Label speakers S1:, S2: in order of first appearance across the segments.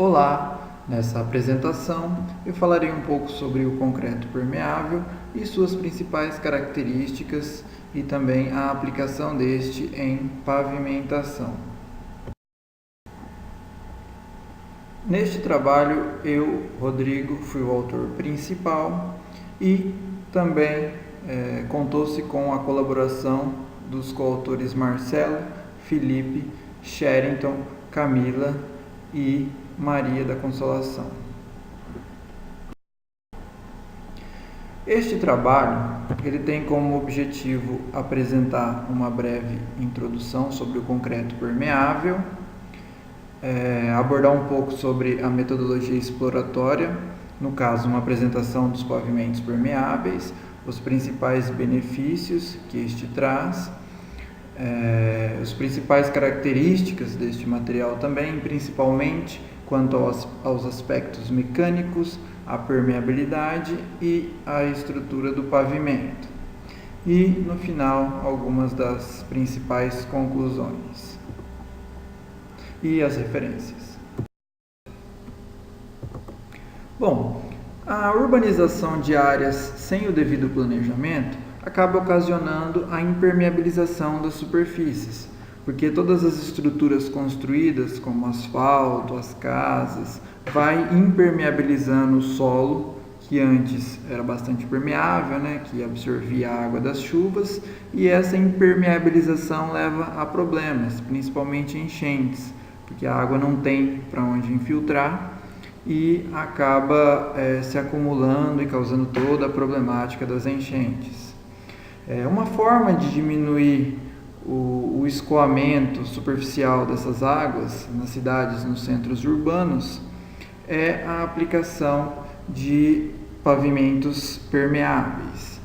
S1: Olá! Nessa apresentação eu falarei um pouco sobre o concreto permeável e suas principais características e também a aplicação deste em pavimentação. Neste trabalho eu, Rodrigo, fui o autor principal e também contou-se com a colaboração dos coautores Marcelo, Felipe, Sherrington, Camila e Maria da Consolação. Este trabalho ele tem como objetivo apresentar uma breve introdução sobre o concreto permeável, abordar um pouco sobre a metodologia exploratória, no caso uma apresentação dos pavimentos permeáveis, os principais benefícios que este traz, as principais características deste material também, principalmente quanto aos aspectos mecânicos, a permeabilidade e a estrutura do pavimento. E, no final, algumas das principais conclusões e as referências. Bom, a urbanização de áreas sem o devido planejamento acaba ocasionando a impermeabilização das superfícies, porque todas as estruturas construídas, como asfalto, as casas, vai impermeabilizando o solo, que antes era bastante permeável, que absorvia a água das chuvas, e essa impermeabilização leva a problemas, principalmente enchentes, porque a água não tem para onde infiltrar e acaba se acumulando e causando toda a problemática das enchentes. Uma forma de diminuir o escoamento superficial dessas águas nas cidades, nos centros urbanos, é a aplicação de pavimentos permeáveis.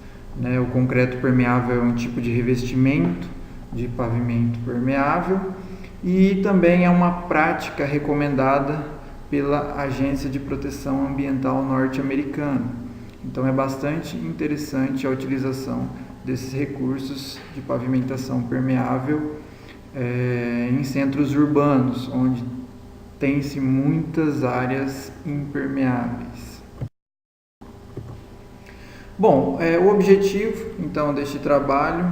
S1: O concreto permeável é um tipo de revestimento de pavimento permeável e também é uma prática recomendada pela Agência de Proteção Ambiental norte-americana. Então é bastante interessante a utilização desses recursos de pavimentação permeável em centros urbanos, onde tem-se muitas áreas impermeáveis. Bom, o objetivo então deste trabalho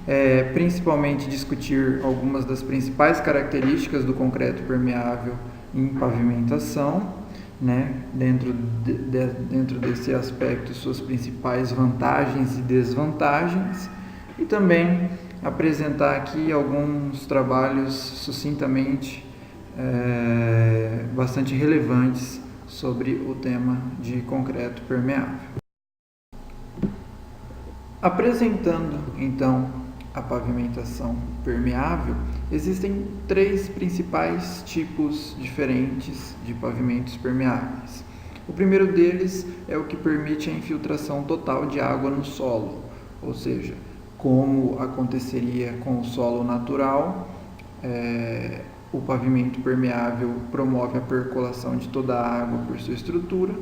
S1: é principalmente discutir algumas das principais características do concreto permeável em pavimentação, dentro desse aspecto, suas principais vantagens e desvantagens, e também apresentar aqui alguns trabalhos sucintamente bastante relevantes sobre o tema de concreto permeável. Apresentando então a pavimentação permeável, existem três principais tipos diferentes de pavimentos permeáveis. O primeiro deles é o que permite a infiltração total de água no solo, ou seja, como aconteceria com o solo natural, o pavimento permeável promove a percolação de toda a água por sua estrutura,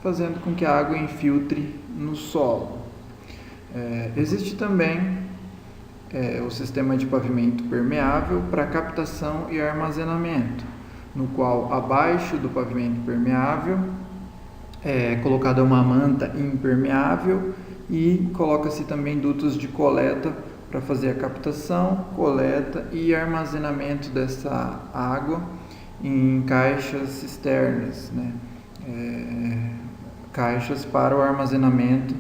S1: fazendo com que a água infiltre no solo. Existe também o sistema de pavimento permeável para captação e armazenamento, no qual abaixo do pavimento permeável é colocada uma manta impermeável e coloca-se também dutos de coleta para fazer a captação, coleta e armazenamento dessa água em caixas cisternas, caixas para o armazenamento,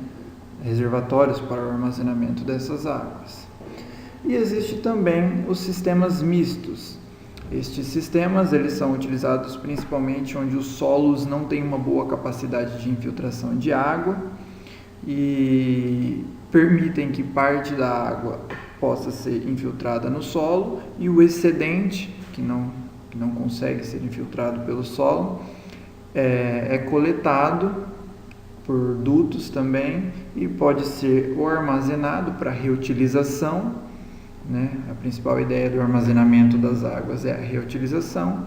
S1: reservatórios para o armazenamento dessas águas. E existe também os sistemas mistos. Estes sistemas eles são utilizados principalmente onde os solos não têm uma boa capacidade de infiltração de água e permitem que parte da água possa ser infiltrada no solo e o excedente, que não consegue ser infiltrado pelo solo, é coletado por dutos também e pode ser ou armazenado para reutilização. A principal ideia do armazenamento das águas é a reutilização,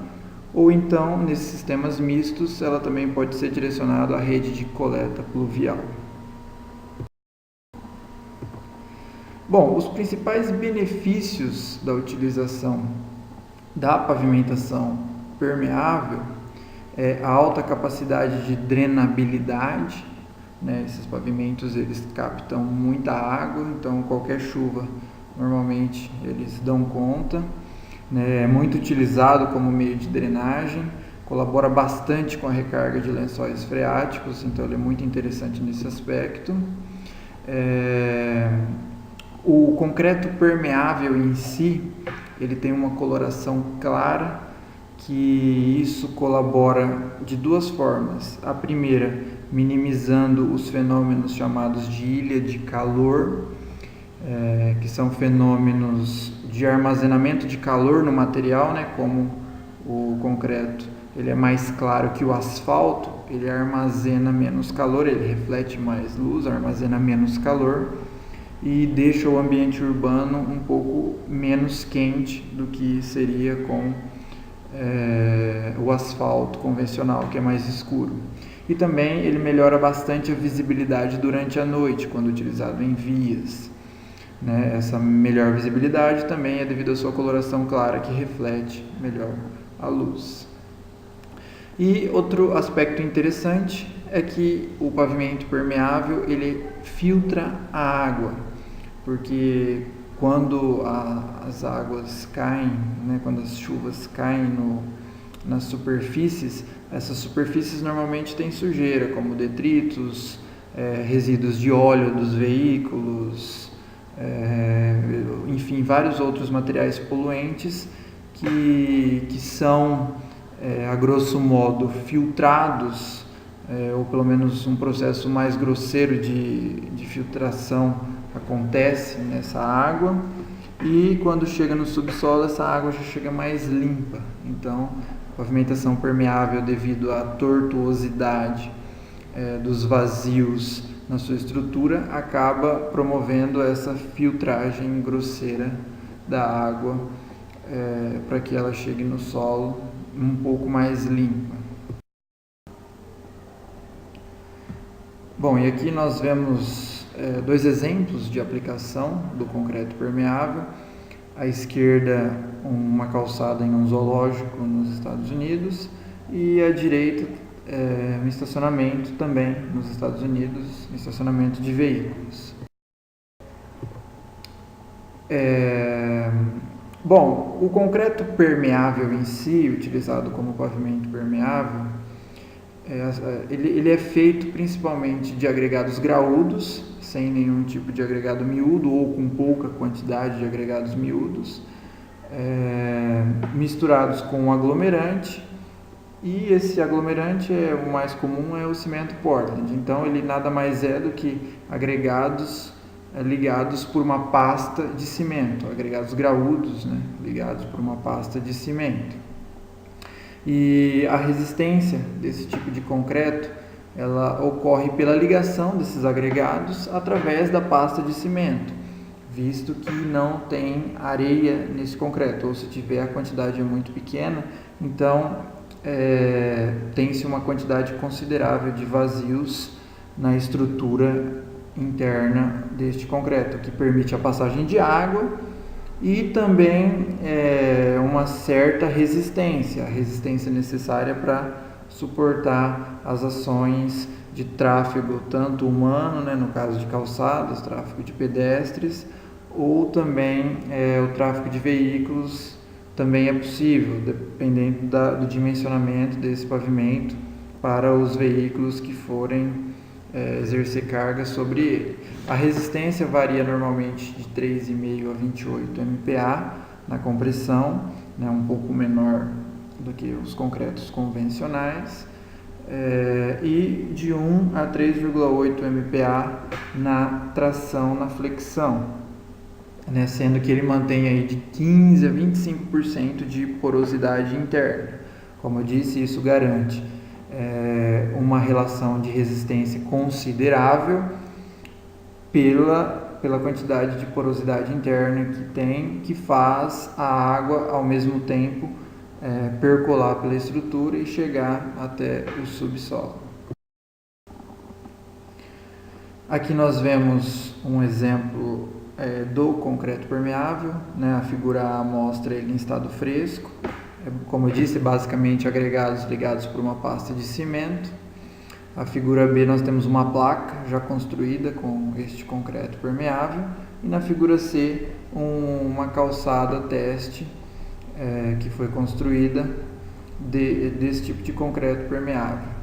S1: ou então, nesses sistemas mistos, ela também pode ser direcionada à rede de coleta pluvial. Bom, os principais benefícios da utilização da pavimentação permeável a alta capacidade de drenabilidade, né? Esses pavimentos eles captam muita água, então qualquer chuva normalmente eles dão conta, né? É muito utilizado como meio de drenagem, colabora bastante com a recarga de lençóis freáticos, então ele é muito interessante nesse aspecto. O concreto permeável em si, ele tem uma coloração clara, que isso colabora de duas formas. A primeira, minimizando os fenômenos chamados de ilha de calor, que são fenômenos de armazenamento de calor no material, né? Como o concreto ele é mais claro que o asfalto, ele armazena menos calor, ele reflete mais luz, armazena menos calor e deixa o ambiente urbano um pouco menos quente do que seria com o asfalto convencional, que é mais escuro. E também ele melhora bastante a visibilidade durante a noite, quando utilizado em vias. Né? Essa melhor visibilidade também é devido à sua coloração clara, que reflete melhor a luz. E outro aspecto interessante é que o pavimento permeável ele filtra a água, porque quando as águas caem, né, quando as chuvas caem nas superfícies, essas superfícies normalmente têm sujeira, como detritos, resíduos de óleo dos veículos, enfim, vários outros materiais poluentes que são, a grosso modo, filtrados, ou pelo menos um processo mais grosseiro de filtração acontece nessa água, e quando chega no subsolo essa água já chega mais limpa. Então, a pavimentação permeável, devido à tortuosidade dos vazios na sua estrutura, acaba promovendo essa filtragem grosseira da água para que ela chegue no solo um pouco mais limpa. Bom, e aqui nós vemos dois exemplos de aplicação do concreto permeável. À esquerda, uma calçada em um zoológico nos Estados Unidos, e à direita, um estacionamento também nos Estados Unidos, um estacionamento de veículos. Bom, o concreto permeável em si, utilizado como pavimento permeável, ele é feito principalmente de agregados graúdos, sem nenhum tipo de agregado miúdo ou com pouca quantidade de agregados miúdos, misturados com um aglomerante, e esse aglomerante, o mais comum é o cimento Portland. Então ele nada mais é do que agregados ligados por uma pasta de cimento, agregados graúdos, né, ligados por uma pasta de cimento. E a resistência desse tipo de concreto, ela ocorre pela ligação desses agregados através da pasta de cimento, visto que não tem areia nesse concreto, ou se tiver, a quantidade é muito pequena, então tem-se uma quantidade considerável de vazios na estrutura interna deste concreto, que permite a passagem de água e também uma certa resistência, a resistência necessária para suportar as ações de tráfego, tanto humano, né, no caso de calçadas, tráfego de pedestres, ou também o tráfego de veículos também é possível, dependendo do dimensionamento desse pavimento para os veículos que forem exercer carga sobre ele. A resistência varia normalmente de 3,5 a 28 MPa na compressão, né, um pouco menor do que os concretos convencionais, e de 1 a 3,8 MPa na tração, na flexão, né, sendo que ele mantém aí de 15 a 25% de porosidade interna. Como eu disse, isso garante uma relação de resistência considerável pela quantidade de porosidade interna que tem, que faz a água ao mesmo tempo percolar pela estrutura e chegar até o subsolo. Aqui nós vemos um exemplo do concreto permeável, né? A figura A mostra ele em estado fresco, como eu disse, basicamente agregados ligados por uma pasta de cimento. A figura B nós temos uma placa já construída com este concreto permeável. E na figura C, uma calçada teste que foi construída desse tipo de concreto permeável.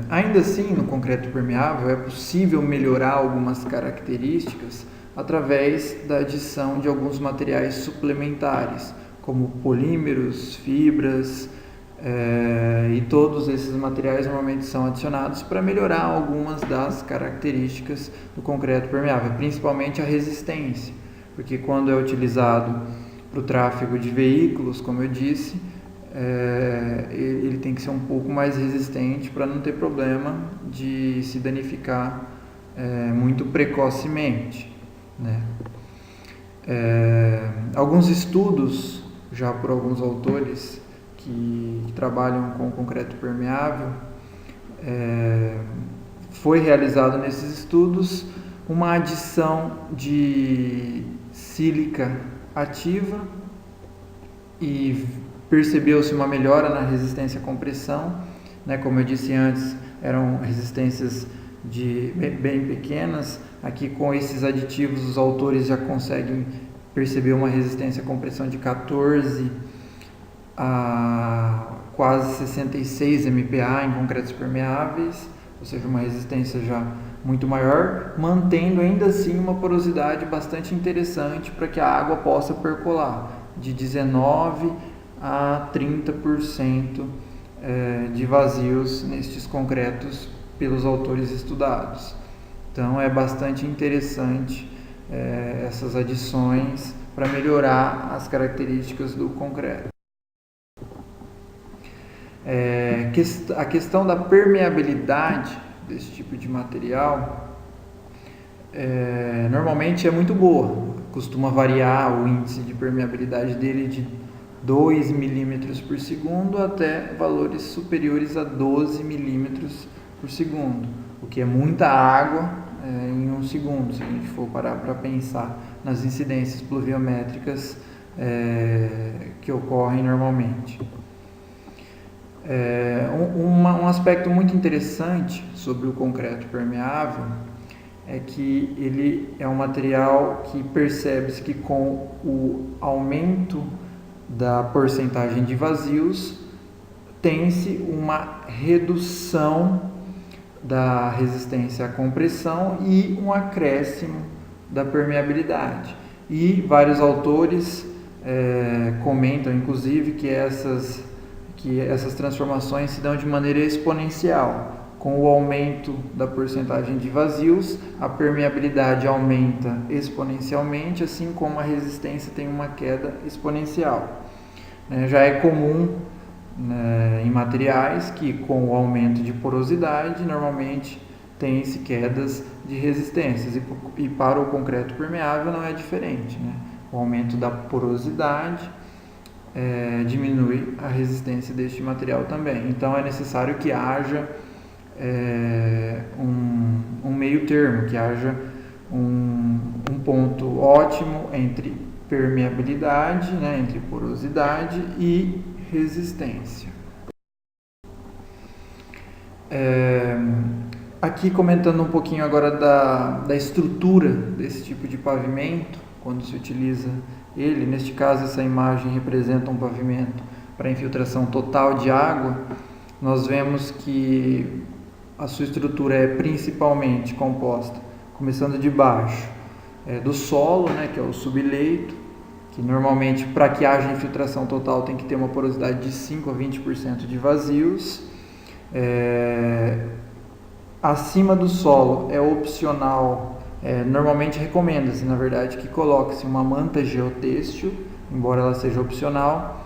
S1: Ainda assim, no concreto permeável é possível melhorar algumas características através da adição de alguns materiais suplementares, como polímeros, fibras, e todos esses materiais normalmente são adicionados para melhorar algumas das características do concreto permeável, principalmente a resistência, porque quando é utilizado para o tráfego de veículos, como eu disse, ele tem que ser um pouco mais resistente para não ter problema de se danificar muito precocemente, né? Alguns estudos, já por alguns autores que trabalham com concreto permeável, foi realizado nesses estudos uma adição de sílica ativa e percebeu-se uma melhora na resistência à compressão, né? Como eu disse antes, eram resistências bem pequenas. Aqui, com esses aditivos, os autores já conseguem perceber uma resistência à compressão de 14 a quase 66 MPa em concretos permeáveis, ou seja, uma resistência já muito maior, mantendo ainda assim uma porosidade bastante interessante para que a água possa percolar, de 19 a 30% de vazios nestes concretos pelos autores estudados. Então é bastante interessante essas adições para melhorar as características do concreto. A questão da permeabilidade desse tipo de material normalmente é muito boa, costuma variar o índice de permeabilidade dele de 2 milímetros por segundo até valores superiores a 12 milímetros por segundo, o que é muita água em um segundo, se a gente for parar para pensar nas incidências pluviométricas que ocorrem normalmente. Um aspecto muito interessante sobre o concreto permeável é que ele é um material que percebe-se que com o aumento da porcentagem de vazios tem-se uma redução da resistência à compressão e um acréscimo da permeabilidade. E vários autores comentam, inclusive, que essas transformações se dão de maneira exponencial. Com o aumento da porcentagem de vazios, a permeabilidade aumenta exponencialmente, assim como a resistência tem uma queda exponencial. Já é comum em materiais que, com o aumento de porosidade, normalmente tem-se quedas de resistências, e para o concreto permeável não é diferente, né? O aumento da porosidade diminui a resistência deste material também. Então é necessário que haja um meio termo, que haja um ponto ótimo entre permeabilidade, né, entre porosidade e resistência. Aqui comentando um pouquinho agora da estrutura desse tipo de pavimento, quando se utiliza ele. Neste caso, essa imagem representa um pavimento para infiltração total de água. Nós vemos que a sua estrutura é principalmente composta, começando de baixo, do solo, né, que é o subleito, que normalmente, para que haja infiltração total, tem que ter uma porosidade de 5 a 20% de vazios. Acima do solo é opcional, normalmente recomenda-se, na verdade, que coloque-se uma manta geotêxtil, embora ela seja opcional.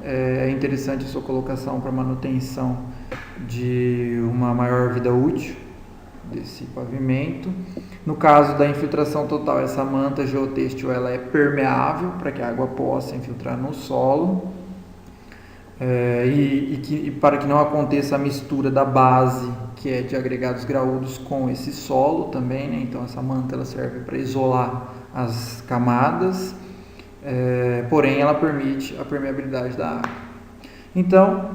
S1: É interessante a sua colocação para manutenção de uma maior vida útil desse pavimento. No caso da infiltração total, essa manta geotêxtil ela é permeável para que a água possa infiltrar no solo, e para que não aconteça a mistura da base, que é de agregados graúdos, com esse solo também, né? Então essa manta ela serve para isolar as camadas, porém ela permite a permeabilidade da água. Então,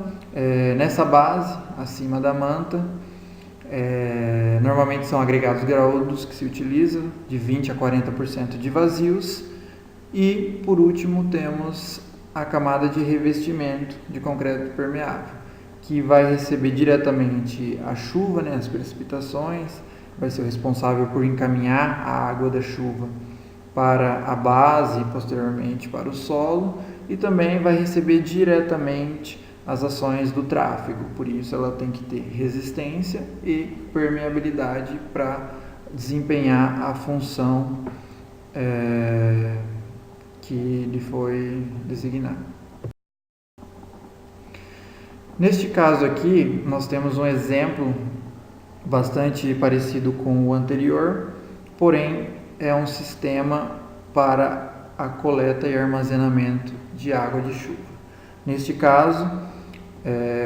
S1: nessa base, acima da manta, normalmente são agregados graúdos que se utiliza, de 20 a 40% de vazios, e por último temos a camada de revestimento de concreto permeável, que vai receber diretamente a chuva, as precipitações, vai ser o responsável por encaminhar a água da chuva para a base e posteriormente para o solo, e também vai receber diretamente as ações do tráfego, por isso ela tem que ter resistência e permeabilidade para desempenhar a função que lhe foi designada. Neste caso aqui, nós temos um exemplo bastante parecido com o anterior, porém é um sistema para a coleta e armazenamento de água de chuva. Neste caso,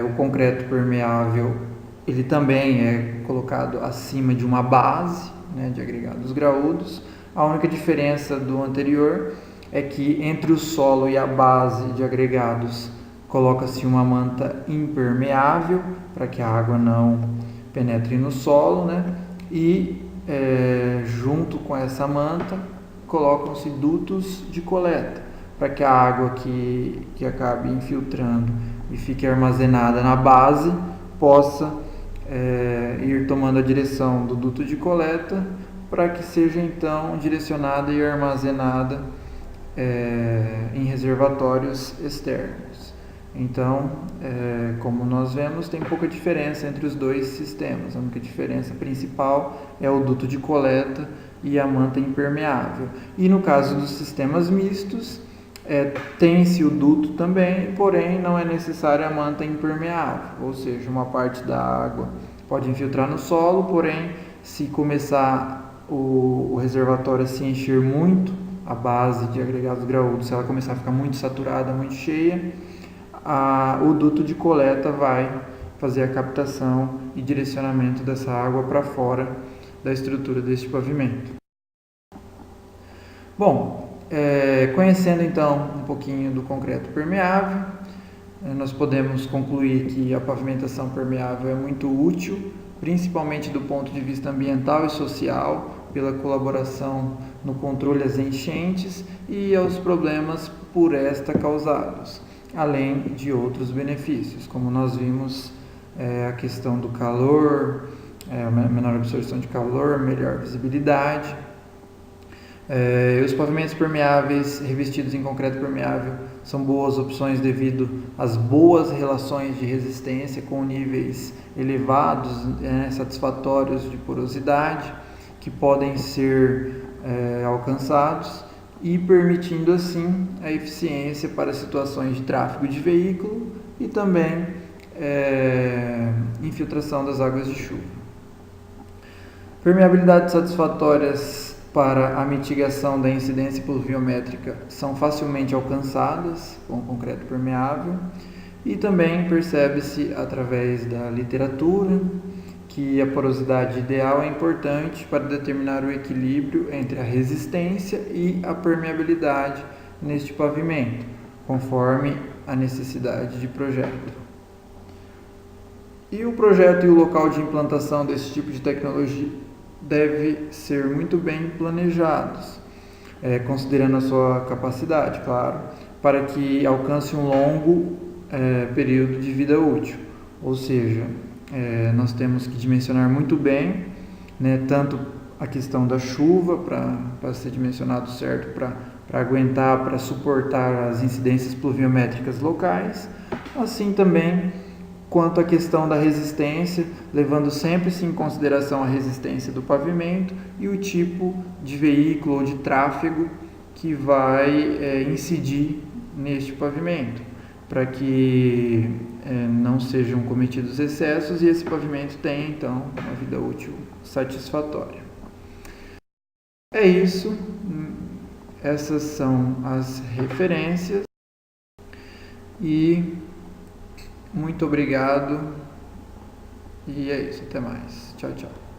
S1: o concreto permeável ele também é colocado acima de uma base, de agregados graúdos. A única diferença do anterior é que entre o solo e a base de agregados coloca-se uma manta impermeável para que a água não penetre no solo, e junto com essa manta colocam-se dutos de coleta para que a água que acabe infiltrando e fique armazenada na base possa ir tomando a direção do duto de coleta para que seja então direcionada e armazenada em reservatórios externos. Então, como nós vemos, tem pouca diferença entre os dois sistemas. A única diferença principal é o duto de coleta e a manta impermeável. E no caso dos sistemas mistos, tem-se o duto também, porém não é necessária a manta impermeável, ou seja, uma parte da água pode infiltrar no solo, porém se começar o reservatório a se encher muito, a base de agregados graúdos, se ela começar a ficar muito saturada, muito cheia, o duto de coleta vai fazer a captação e direcionamento dessa água para fora da estrutura deste pavimento. Bom, conhecendo então um pouquinho do concreto permeável, nós podemos concluir que a pavimentação permeável é muito útil, principalmente do ponto de vista ambiental e social, pela colaboração no controle às enchentes e aos problemas por esta causados, além de outros benefícios, como nós vimos a questão do calor, menor absorção de calor, melhor visibilidade. Os pavimentos permeáveis revestidos em concreto permeável são boas opções devido às boas relações de resistência com níveis elevados, satisfatórios de porosidade, que podem ser alcançados e permitindo assim a eficiência para situações de tráfego de veículo e também infiltração das águas de chuva. Permeabilidades satisfatórias para a mitigação da incidência pluviométrica são facilmente alcançadas com o concreto permeável e também percebe-se através da literatura que a porosidade ideal é importante para determinar o equilíbrio entre a resistência e a permeabilidade neste pavimento, conforme a necessidade de projeto. E o projeto e o local de implantação desse tipo de tecnologia deve ser muito bem planejados, considerando a sua capacidade, claro, para que alcance um longo período de vida útil, ou seja, nós temos que dimensionar muito bem, tanto a questão da chuva, para ser dimensionado certo, para aguentar, para suportar as incidências pluviométricas locais, assim também quanto à questão da resistência, levando sempre em consideração a resistência do pavimento e o tipo de veículo ou de tráfego que vai incidir neste pavimento, para que não sejam cometidos excessos e esse pavimento tenha então uma vida útil satisfatória. É isso, essas são as referências e muito obrigado e é isso, até mais, tchau, tchau.